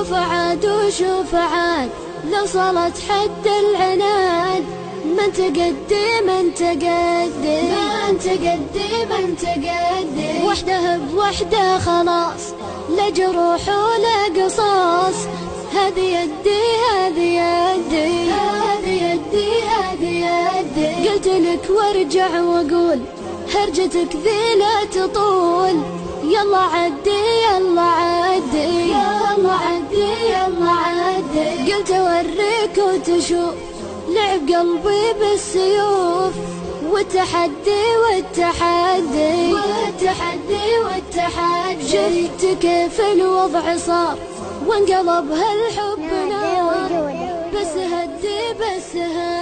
وشوف عاد وشوف عاد لو صلت حد العناد من تقدم انت قدم من تقدم انت قدم وحده بوحده خلاص لا جروح ولا قصاص هذه يدي هذه يدي هذه يدي هذه يدي قلت لك وارجع واقول هرجتك ذي لا تطول يلا عدي يلا عدي يلا عدي يلا عدي قلت اوريك وتشوف لعب قلبي بالسيوف والتحدي والتحدي والتحدي والتحدي شفت كيف الوضع صار وانقلب هالحب نار بس هدي بس هدي